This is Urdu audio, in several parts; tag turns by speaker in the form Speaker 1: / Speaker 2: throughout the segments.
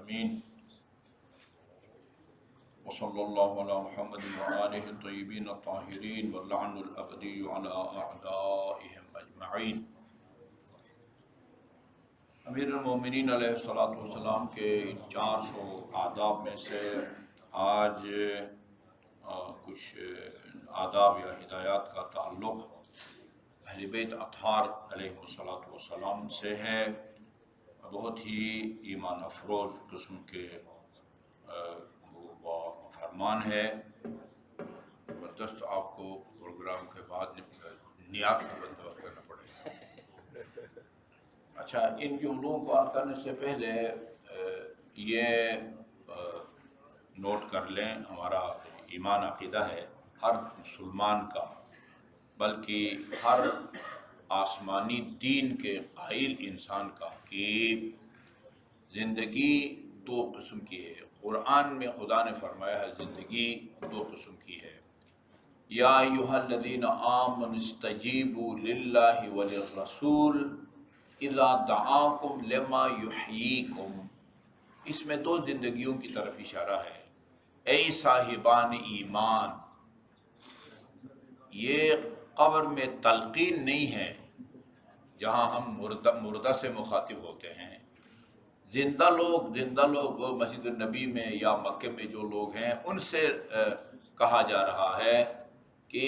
Speaker 1: العالمین وصلی اللہ علی محمد وآلہ الطیبین الطاہرین واللعن الابدی علی اعدائہم اجمعین۔ امیر المومنین علیہ السلام کے 400 آداب میں سے آج کچھ آداب یا ہدایات کا تعلق اہل بیت اطہار علیہ السلام سے ہے۔ بہت ہی ایمان افروز قسم کے فرمان ہے۔ زبردست، آپ کو پروگرام کے بعد نیات کا بندوبست کرنا پڑے گا۔ اچھا، ان جملوں کو عرض کرنے سے پہلے یہ نوٹ کر لیں، ہمارا ایمان عقیدہ ہے ہر مسلمان کا، بلکہ ہر آسمانی دین کے قائل انسان کا، کہ زندگی دو قسم کی ہے۔ قرآن میں خدا نے فرمایا ہے زندگی دو قسم کی ہے۔ یا ایھا الذین آمنوا استجیبوا للہ وللرسول اذا دعاکم لما یحییکم۔ اس میں دو زندگیوں کی طرف اشارہ ہے۔ اے صاحبان ایمان، یہ قبر میں تلقین نہیں ہے جہاں ہم مردہ سے مخاطب ہوتے ہیں۔ زندہ لوگ مسجد النبی میں یا مکے میں جو لوگ ہیں ان سے کہا جا رہا ہے کہ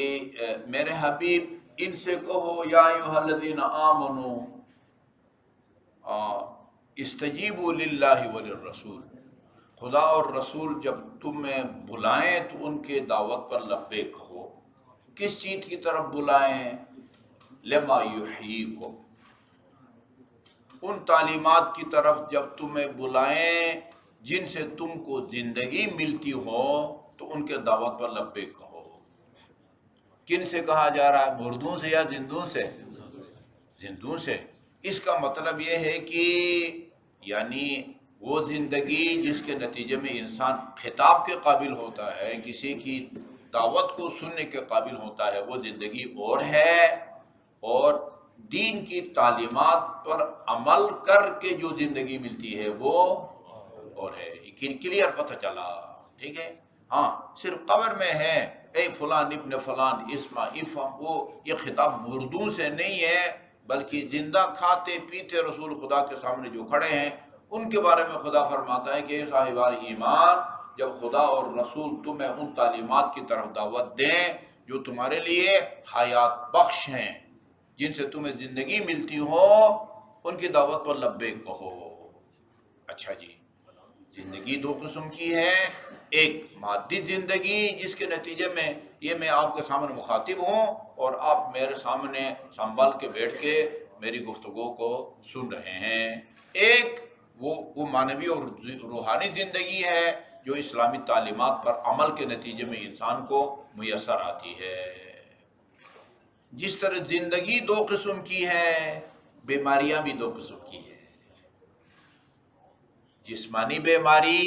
Speaker 1: میرے حبیب ان سے کہو یا ایھا الذین آمنوا استجیبوا للہ وللرسول، خدا اور رسول جب تمہیں بلائیں تو ان کے دعوت پر لبیک کہو۔ کس چیز کی طرف بلائیں؟ لما یحییکم، ان تعلیمات کی طرف جب تمہیں بلائیں جن سے تم کو زندگی ملتی ہو تو ان کے دعوت پر لبیک کہو۔ کن سے کہا جا رہا ہے؟ مردوں سے یا زندوں سے؟ زندوں سے۔ اس کا مطلب یہ ہے کہ یعنی وہ زندگی جس کے نتیجے میں انسان خطاب کے قابل ہوتا ہے، کسی کی دعوت کو سننے کے قابل ہوتا ہے، وہ زندگی اور ہے، اور دین کی تعلیمات پر عمل کر کے جو زندگی ملتی ہے وہ اور ہے۔ کلیئر پتہ چلا؟ ٹھیک ہے۔ ہاں، صرف قبر میں ہے اے فلان ابن فلان اسما افہم، وہ یہ خطاب مردوں سے نہیں ہے، بلکہ زندہ کھاتے پیتے رسول خدا کے سامنے جو کھڑے ہیں ان کے بارے میں خدا فرماتا ہے کہ اے صاحبان ایمان، جب خدا اور رسول تمہیں ان تعلیمات کی طرف دعوت دیں جو تمہارے لیے حیات بخش ہیں، جن سے تمہیں زندگی ملتی ہو، ان کی دعوت پر لبیک کہو۔ اچھا جی، زندگی دو قسم کی ہے۔ ایک مادی زندگی جس کے نتیجے میں یہ میں آپ کے سامنے مخاطب ہوں اور آپ میرے سامنے سنبھال کے بیٹھ کے میری گفتگو کو سن رہے ہیں۔ ایک وہ معنوی اور روحانی زندگی ہے جو اسلامی تعلیمات پر عمل کے نتیجے میں انسان کو میسر آتی ہے۔ جس طرح زندگی دو قسم کی ہے، بیماریاں بھی دو قسم کی ہیں۔ جسمانی بیماری،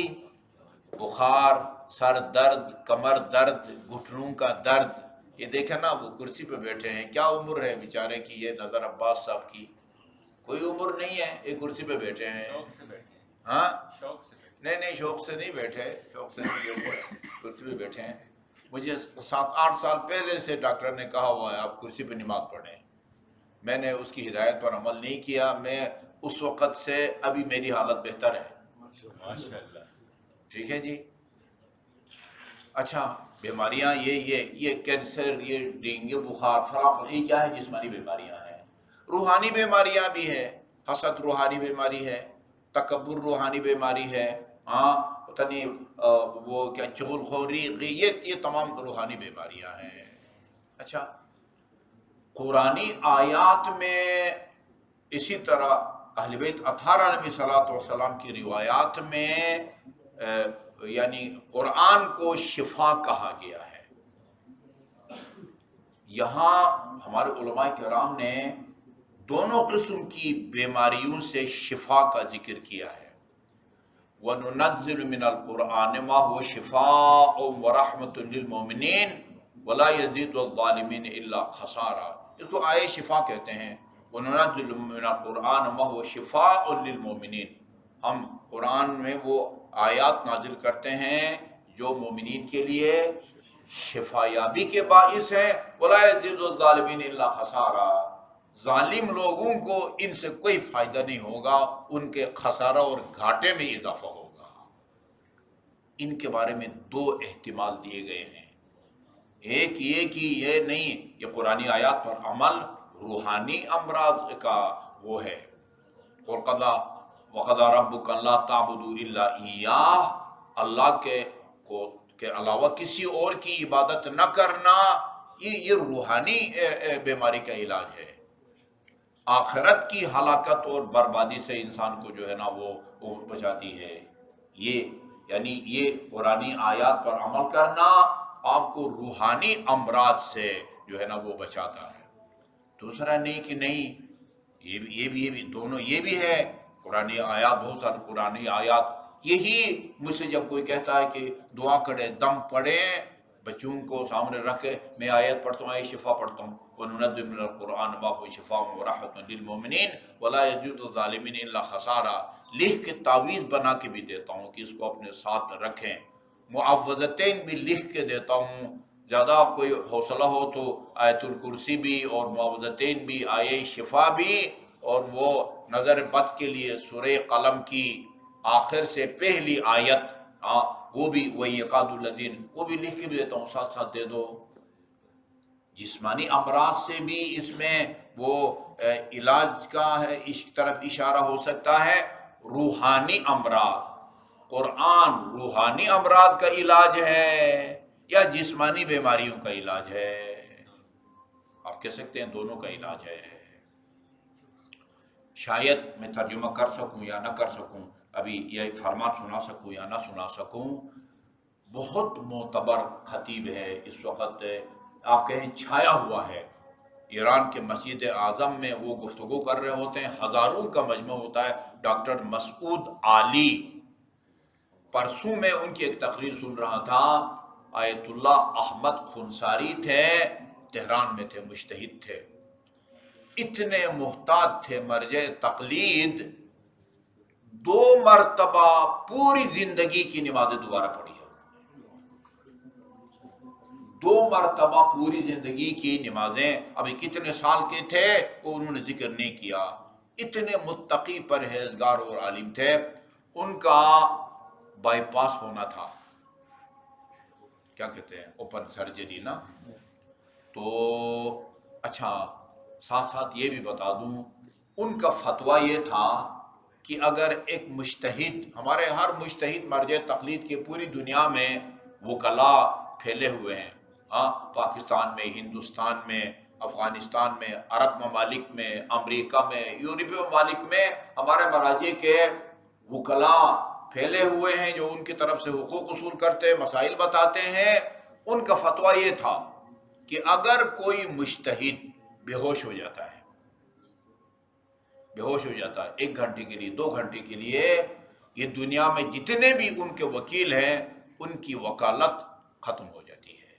Speaker 1: بخار، سر درد، کمر درد، گھٹنوں کا درد۔ یہ دیکھیں نا، وہ کرسی پہ بیٹھے ہیں، کیا عمر ہے بیچارے کی؟ یہ نظر عباس صاحب کی کوئی عمر نہیں ہے، یہ کرسی پہ بیٹھے ہیں۔ ہاں، نہیں، شوق سے نہیں بیٹھے، کرسی پہ بیٹھے ہیں۔ مجھے 7-8 سال پہلے سے ڈاکٹر نے کہا ہوا ہے آپ کرسی پہ نماز پڑھیں، میں نے اس کی ہدایت پر عمل نہیں کیا۔ میں اس وقت سے ابھی میری حالت بہتر ہے، ٹھیک ہے جی۔ اچھا، بیماریاں یہ کینسر، یہ ڈینگو بخار، فلاں، یہ کیا ہے؟ جسمانی بیماریاں ہیں۔ روحانی بیماریاں بھی ہیں، حسد روحانی بیماری ہے، تکبر روحانی بیماری ہے، ہاں پتہ نہیں وہ کیا چغل خوری، یہ تمام روحانی بیماریاں ہیں۔ اچھا، قرآنی آیات میں اسی طرح اہل بیت اطہار علیہ السلام کی روایات میں یعنی قرآن کو شفا کہا گیا ہے۔ یہاں ہمارے علماء کرام نے دونوں قسم کی بیماریوں سے شفا کا ذکر کیا ہے۔ وَنُنَزِّلُ مِنَ الْقُرْآنِ مَا هُوَ شِفَاءٌ وَرَحْمَةٌ لِّلْمُؤْمِنِينَ وَلَا يَزِيدُ الظَّالِمِينَ إِلَّا خَسَارًا۔ اس کو آیے شفا کہتے ہیں۔ وَنُنَزِّلُ مِنَ الْقُرْآنِ مَا هُوَ شِفَاءٌ لِّلْمُؤْمِنِينَ، ہم قرآن میں وہ آیات نازل کرتے ہیں جو مومنین کے لیے شفا یابی کے باعث ہیں. وَلَا يَزِيدُ الظَّالِمِينَ إِلَّا خَسَارًا. ظالم لوگوں کو ان سے کوئی فائدہ نہیں ہوگا، ان کے خسارہ اور گھاٹے میں اضافہ ہوگا. ان کے بارے میں دو احتمال دیے گئے ہیں. ایک یہ کہ یہ نہیں، یہ قرآنی آیات پر عمل روحانی امراض کا وہ ہے. وَقَضَىٰ رَبُّكَ أَلَّا تَعْبُدُوا إِلَّا إِيَّاهُ، اللہ کے علاوہ کسی اور کی عبادت نہ کرنا، یہ روحانی بیماری کا علاج ہے. آخرت کی ہلاکت اور بربادی سے انسان کو جو ہے نا وہ بچاتی ہے. یعنی یہ قرآنی آیات پر عمل کرنا آپ کو روحانی امراض سے جو ہے نا وہ بچاتا ہے. دوسرا نہیں کہ نہیں، یہ بھی دونوں یہ بھی ہے. قرآنی آیات، بہت سارے قرآنی آیات، یہی مجھ سے جب کوئی کہتا ہے کہ دعا کرے، دم پڑے، بچوں کو سامنے رکھے، میں آیت پڑھتا ہوں، آیت شفا پڑھتا ہوں، وَنُنَزِّلُ مِنَ الْقُرْآنِ مَا هُوَ شِفَاءٌ وَرَحْمَةٌ لِّلْمُؤْمِنِينَ وَلَا يَزِيدُ الظَّالِمِينَ إِلَّا خَسَارًا. لکھ کے تعویذ بنا کے بھی دیتا ہوں کہ اس کو اپنے ساتھ رکھیں. معوذتین بھی لکھ کے دیتا ہوں. زیادہ کوئی حوصلہ ہو تو آیت الکرسی بھی اور معوذتین بھی، آیت شفا بھی، اور وہ نظر بد کے لیے سورہ قلم کی آخر سے پہلی آیت، وہ بھی وَيَقَادُ الَّذِينَ، وہ بھی لکھ کے بھی دیتا ہوں، ساتھ ساتھ دے دو. جسمانی امراض سے بھی اس میں وہ علاج کا ہے، اس طرف اشارہ ہو سکتا ہے. روحانی امراض، قرآن روحانی امراض کا علاج ہے یا جسمانی بیماریوں کا علاج ہے؟ آپ کہہ سکتے ہیں دونوں کا علاج ہے. شاید میں ترجمہ کر سکوں یا نہ کر سکوں، ابھی یہ فرمان سنا سکوں یا نہ سنا سکوں. بہت معتبر خطیب ہے اس وقت، آپ کہیں چھایا ہوا ہے ایران کے مسجد اعظم میں. وہ گفتگو کر رہے ہوتے ہیں، ہزاروں کا مجمع ہوتا ہے. ڈاکٹر مسعود علی، پرسوں میں ان کی ایک تقریر سن رہا تھا. آیت اللہ احمد خنساری تھے، تہران میں تھے، مجتہد تھے، اتنے محتاط تھے، مرجع تقلید. 2 مرتبہ پوری زندگی کی نمازیں دوبارہ پڑھی ہے. 2 مرتبہ پوری زندگی کی نمازیں. ابھی کتنے سال کے تھے وہ انہوں نے ذکر نہیں کیا. اتنے متقی پرہیزگار اور عالم تھے. ان کا بائی پاس ہونا تھا، کیا کہتے ہیں، اوپن سرجری نا. تو اچھا، ساتھ ساتھ یہ بھی بتا دوں، ان کا فتویٰ یہ تھا کہ اگر ایک مجتہد، ہمارے ہر مجتہد مرجع تقلید کے پوری دنیا میں وکلاء پھیلے ہوئے ہیں، پاکستان میں، ہندوستان میں، افغانستان میں، عرب ممالک میں، امریکہ میں، یورپی ممالک میں ہمارے مراجع کے وکلاء پھیلے ہوئے ہیں جو ان کی طرف سے حقوق وصول کرتے ہیں، مسائل بتاتے ہیں. ان کا فتویٰ یہ تھا کہ اگر کوئی مجتہد بے ہوش ہو جاتا ہے، بے ہوش ہو جاتا ہے 1 گھنٹے کے لیے، 2 گھنٹے کے لیے، یہ دنیا میں جتنے بھی ان کے وکیل ہیں ان کی وکالت ختم ہو جاتی ہے،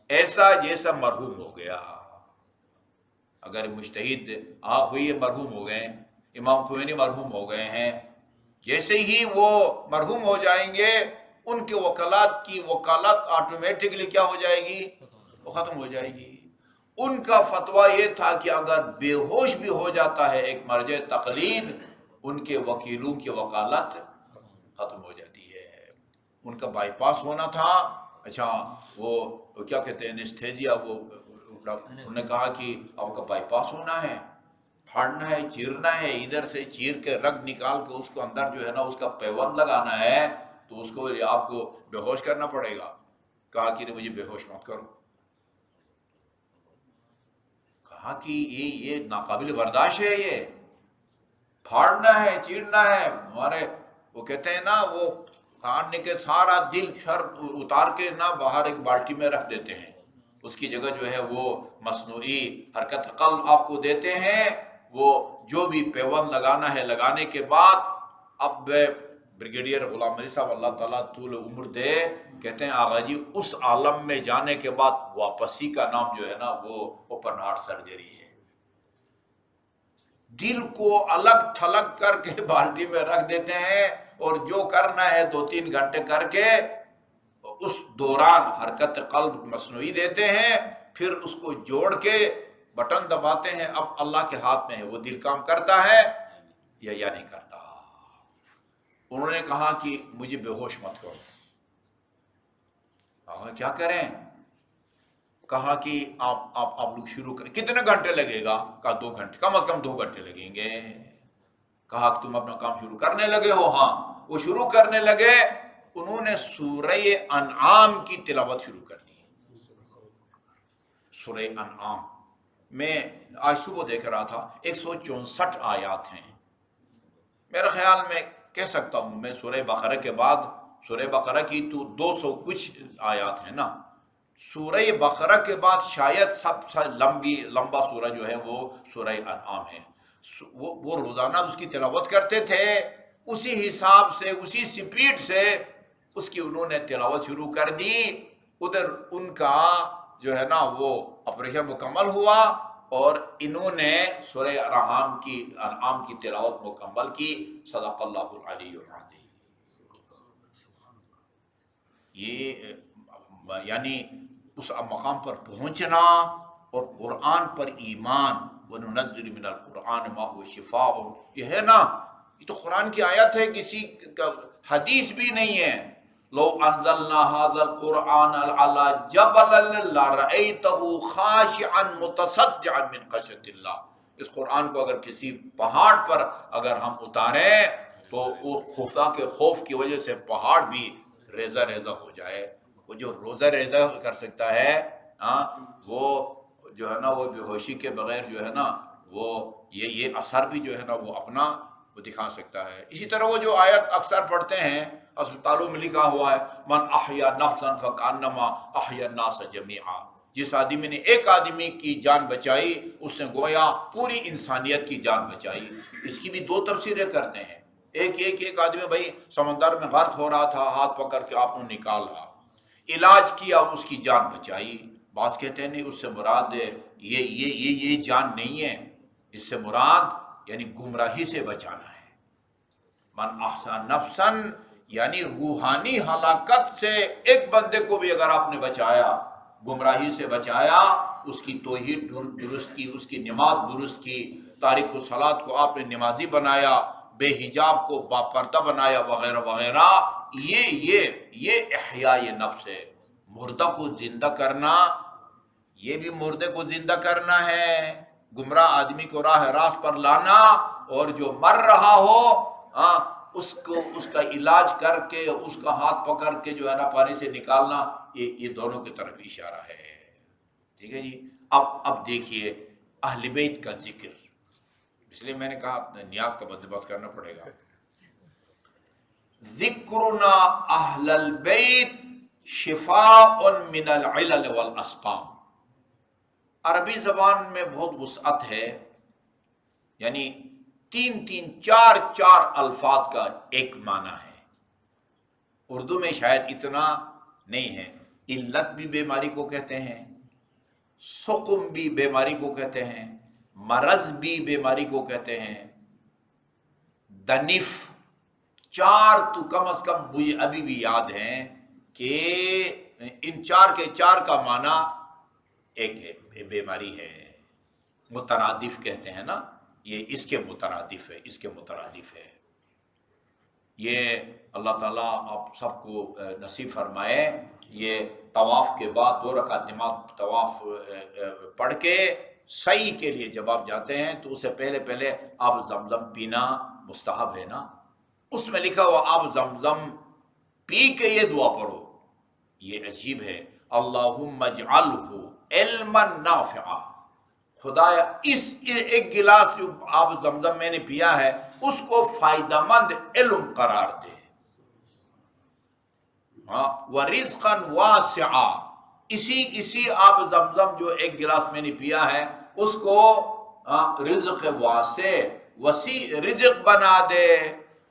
Speaker 1: ایسا جیسا مرحوم ہو گیا. اگر مجتہد ہوئی مرحوم ہو گئے، امام خمینی مرحوم ہو گئے ہیں، جیسے ہی وہ مرحوم ہو جائیں گے ان کے وکالات کی وکالت آٹومیٹکلی کیا ہو جائے گی؟ وہ ختم ہو جائے گی. ان کا فتویٰ یہ تھا کہ اگر بے ہوش بھی ہو جاتا ہے ایک مرجع تقلید، ان کے وکیلوں کی وکالت ختم ہو جاتی ہے. ان کا بائی پاس ہونا تھا. اچھا، وہ کیا کہتے ہیں، انیستھیزیا، وہ انہوں نے کہا کہ آپ کا بائی پاس ہونا ہے، پھاڑنا ہے، چیرنا ہے، ادھر سے چیر کے رگ نکال کے اس کو اندر جو ہے نا اس کا پیوند لگانا ہے، تو اس کو آپ کو بے ہوش کرنا پڑے گا. کہا کہ مجھے بے ہوش مت کرو. کہا کہ یہ ناقابل برداشت ہے، یہ پھاڑنا ہے، چیرنا ہے. ہمارے وہ کہتے ہیں نا، وہ کھانے کے سارا دل شر اتار کے نا باہر ایک بالٹی میں رکھ دیتے ہیں، اس کی جگہ جو ہے وہ مصنوعی حرکت قلب آپ کو دیتے ہیں. وہ جو بھی پیوند لگانا ہے لگانے کے بعد، اب بریگیڈیئر غلام علی صاحب اللہ تعالیٰ طول عمر دے، کہتے ہیں آغا جی اس عالم میں جانے کے بعد واپسی کا نام جو ہے نا وہ اوپن ہارٹ سرجری ہے. دل کو الگ تھلگ کر کے بالٹی میں رکھ دیتے ہیں، اور جو کرنا ہے 2-3 گھنٹے کر کے اس دوران حرکت قلب مصنوعی دیتے ہیں، پھر اس کو جوڑ کے بٹن دباتے ہیں. اب اللہ کے ہاتھ میں ہے وہ دل کام کرتا ہے یا نہیں کرتا. انہوں نے کہا کہ مجھے بے ہوش مت کرو. کیا کریں؟ کہا کہ آپ لوگ شروع کریں. کتنے گھنٹے لگے گا؟ کہا 2 گھنٹے، کم از کم 2 گھنٹے لگیں گے. کہا کہ تم اپنا کام شروع کرنے لگے ہو؟ ہاں. وہ شروع کرنے لگے، انہوں نے سورہ انعام کی تلاوت شروع کر دی. سورہ انعام میں آج صبح دیکھ رہا تھا 164 آیات ہیں. میرے خیال میں کہہ سکتا ہوں میں سورہ بقرہ کے بعد، سورہ بقرہ کی تو 200 کچھ آیات ہیں نا، سورہ بقرہ کے بعد شاید سب سے لمبا سورہ جو ہے وہ سورہ انعام ہے. وہ روزانہ اس کی تلاوت کرتے تھے، اسی حساب سے اسی سپیڈ سے اس کی انہوں نے تلاوت شروع کر دی. ادھر ان کا جو ہے نا وہ آپریشن مکمل ہوا اور انہوں نے سورہ انعام کی تلاوت مکمل کی. صدق اللہ العلی العظیم. یہ یعنی اس مقام پر پہنچنا اور قرآن پر ایمان. وَنُنَزِّلُ مِنَ الْقُرْآنِ مَا هُوَ شِفَاءٌ، یہ ہے نا، یہ تو قرآن کی آیت ہے، کسی کا حدیث بھی نہیں ہے. لو انزلنا هذا القرآن على جبل لرأيته خاشعا متصدعا من خشية الله. اس قرآن کو اگر کسی پہاڑ پر اگر ہم اتاریں تو وہ خفا کے خوف کی وجہ سے پہاڑ بھی ریزہ ریزہ ہو جائے. وہ جو روزہ ریزہ کر سکتا ہے وہ جو ہے نا وہ بے ہوشی کے بغیر جو ہے نا وہ یہ اثر بھی جو ہے نا وہ اپنا وہ دکھا سکتا ہے. اسی طرح وہ جو آیت اکثر پڑھتے ہیں اسپتالوں میں لکھا ہوا ہے من احیا نفسا فکانما احیا الناس جمیعا. جس آدمی نے ایک آدمی کی جان بچائی اس نے گویا پوری انسانیت کی جان بچائی. اس کی بھی 2 تفسیریں کرتے ہیں. ایک آدمی بھائی سمندر میں غرق ہو رہا تھا، ہاتھ پکڑ کے آپ نے نکالا، علاج کیا، اس کی جان بچائی. بعض کہتے ہیں نہیں اس سے مراد یہ جان نہیں ہے، اس سے مراد یعنی گمراہی سے بچانا ہے. من احسن نفسا یعنی روحانی ہلاکت سے ایک بندے کو بھی اگر آپ نے بچایا، گمراہی سے بچایا، اس کی توحید درست کی، اس کی نماز درست کی، تارک الصلاۃ کو آپ نے نمازی بنایا، بے حجاب کو باپردہ بنایا وغیرہ وغیرہ، یہ احیاء نفس ہے. مردہ کو زندہ کرنا، یہ بھی مردے کو زندہ کرنا ہے. گمراہ آدمی کو راہ راست پر لانا اور جو مر رہا ہو اس کا علاج کر کے اس کا ہاتھ پکڑ کے جو ہے نا پانی سے نکالنا، یہ دونوں کی طرف اشارہ ہے. ٹھیک ہے جی. اب دیکھیے اہل بیت کا ذکر، اس لیے میں نے کہا نیاز کا بندوبست کرنا پڑے گا. ذکرنا اہل البیت شفاء من العلل والاسقام. عربی زبان میں بہت وسعت ہے، یعنی 4 الفاظ کا ایک معنی ہے. اردو میں شاید اتنا نہیں ہے. علت بھی بیماری کو کہتے ہیں، سقم بھی بیماری کو کہتے ہیں، مرض بھی بیماری کو کہتے ہیں، دنف. 4 تو کم از کم مجھے ابھی بھی یاد ہیں کہ ان 4 کے 4 کا معنی ایک ہے، بیماری ہے. مترادف کہتے ہیں نا، یہ اس کے مترادف ہے، اس کے مترادف ہے. یہ اللہ تعالیٰ آپ سب کو نصیب فرمائے. یہ طواف کے بعد 2 رکعت نماز طواف پڑھ کے سعی کے لیے جب آپ جاتے ہیں تو اس سے پہلے آپ زمزم پینا مستحب ہے نا. اس میں لکھا ہوا آپ زمزم پی کے یہ دعا پڑھو. یہ عجیب ہے. اللہم اجعلہ علما نافعا. خدایا اس ایک گلاس جو آپ زمزم میں نے پیا ہے اس کو فائدہ مند علم قرار دے. ورزقا واسعا. اسی آپ زمزم جو ایک گلاس میں نے پیا ہے اس کو رزق واسع وسیع رزق بنا دے.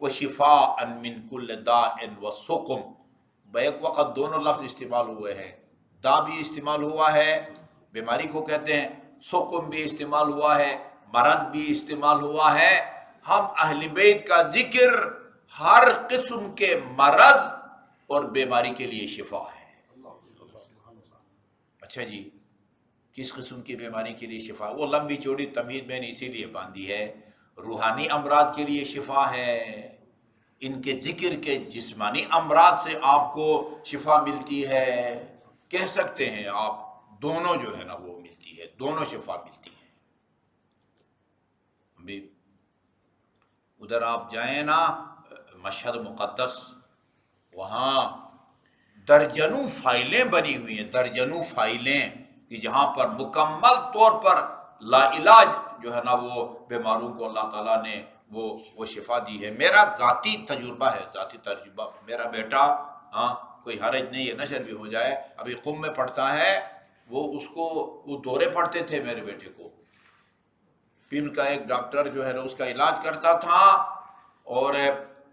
Speaker 1: وشفاء من کل داء وسقم. بیک وقت دونوں لفظ استعمال ہوئے ہیں. دا بھی استعمال ہوا ہے، بیماری کو کہتے ہیں، سقم بھی استعمال ہوا ہے، مرض بھی استعمال ہوا ہے. ہم اہل بیت کا ذکر ہر قسم کے مرض اور بیماری کے لیے شفا ہے۔ اچھا جی، کس قسم کی بیماری کے لیے شفا؟ وہ لمبی چوڑی تمہید میں نے اسی لیے باندھی ہے۔ روحانی امراض کے لیے شفا ہے، ان کے ذکر کے جسمانی امراض سے آپ کو شفا ملتی ہے، کہہ سکتے ہیں آپ دونوں جو ہے نا وہ ملتی ہے، دونوں شفا ملتی ہے۔ ابھی ادھر آپ جائیں نا مشہد مقدس، وہاں درجنوں فائلیں بنی ہوئی ہیں، درجنوں فائلیں کہ جہاں پر مکمل طور پر لا علاج جو ہے نا وہ بیماروں کو اللہ تعالیٰ نے وہ شفا دی ہے۔ میرا ذاتی تجربہ ہے، ذاتی تجربہ، میرا بیٹا، ہاں کوئی حرج نہیں ہے، نشر بھی ہو جائے، ابھی قم میں پڑھتا ہے، وہ دورے پڑتے تھے میرے بیٹے کو، پھر ان کا ایک ڈاکٹر جو ہے نا اس کا علاج کرتا تھا، اور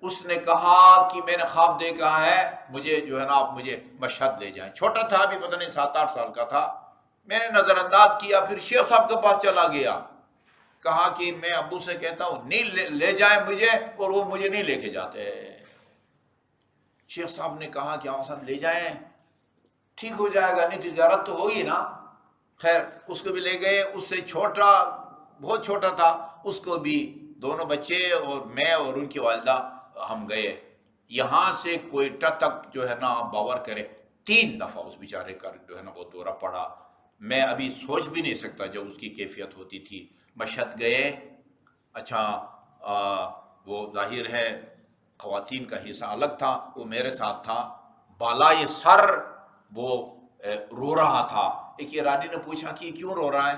Speaker 1: اس نے کہا کہ میں نے خواب دیکھا ہے، مجھے جو ہے نا آپ مجھے مشہد لے جائیں۔ چھوٹا تھا، ابھی پتہ نہیں 7-8 سال کا تھا۔ میں نے نظر انداز کیا، پھر شیخ صاحب کے پاس چلا گیا، کہا کہ میں ابو سے کہتا ہوں نہیں لے جائیں مجھے، اور وہ مجھے نہیں لے کے جاتے۔ شیخ صاحب نے کہا کہ آپ صاحب لے جائیں، ٹھیک ہو جائے گا، نہیں تجارت تو ہوگی نا۔ خیر اس کو بھی لے گئے، اس سے چھوٹا، بہت چھوٹا تھا، اس کو بھی، دونوں بچے اور میں اور ان کی والدہ ہم گئے۔ یہاں سے کوئٹہ تک جو ہے نا آپ باور کرے 3 دفعہ اس بیچارے کا جو ہے نا وہ دورہ پڑا۔ میں ابھی سوچ بھی نہیں سکتا جب اس کی کیفیت ہوتی تھی۔ مشہد گئے، اچھا وہ ظاہر ہے خواتین کا حصہ الگ تھا، وہ میرے ساتھ تھا، بالائے سر وہ رو رہا تھا۔ ایک ایرانی نے پوچھا کہ کیوں رو رہا ہے؟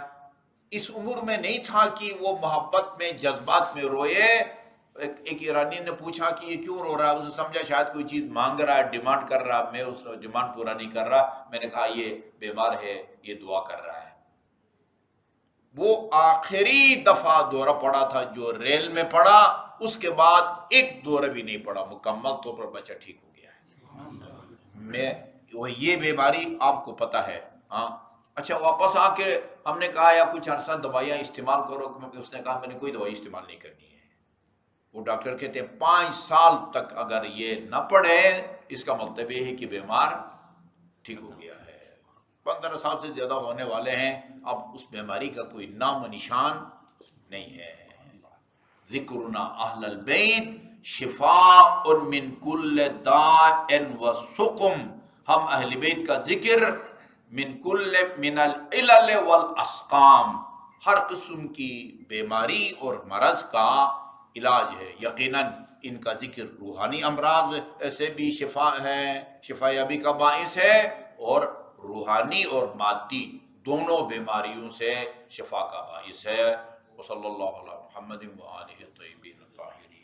Speaker 1: اس عمر میں نہیں تھا کہ وہ محبت میں جذبات میں روئے۔ ایک ایرانی نے پوچھا کہ یہ کیوں رو رہا ہے؟ اسے سمجھا شاید کوئی چیز مانگ رہا ہے، ڈیمانڈ کر رہا، میں اس ڈیمانڈ پورا نہیں کر رہا۔ میں نے کہا یہ بیمار ہے، یہ دعا کر رہا ہے۔ وہ آخری دفعہ دورہ پڑا تھا جو ریل میں پڑا، اس کے بعد ایک دورہ بھی نہیں پڑا، مکمل طور پر بچہ ٹھیک ہو گیا ہے۔ یہ بیماری آپ کو پتہ ہے، ہاں۔ اچھا واپس آ کے ہم نے کہا یا کچھ عرصہ دوائیاں استعمال کرو، کیونکہ اس نے کہا میں نے کوئی دوائی استعمال نہیں کرنی ہے۔ وہ ڈاکٹر کہتے ہیں 5 سال تک اگر یہ نہ پڑے، اس کا مطلب یہ ہے کہ بیمار ٹھیک ہو گیا ہے۔ 15 سال سے زیادہ ہونے والے ہیں، اب اس بیماری کا کوئی نام و نشان نہیں ہے۔ ذکرنا اہل البیت شفاء من کل داء و سقم، ہم اہل بیت کا ذکر من العلل والاسقام، ہر قسم کی بیماری اور مرض کا علاج ہے۔ یقیناً ان کا ذکر روحانی امراض سے بھی شفا ہے، شفا یابی کا باعث ہے، اور روحانی اور مادی دونوں بیماریوں سے شفا کا باعث ہے۔ وصلی اللہ علی محمد و آلہ الطیبین الطاہرین۔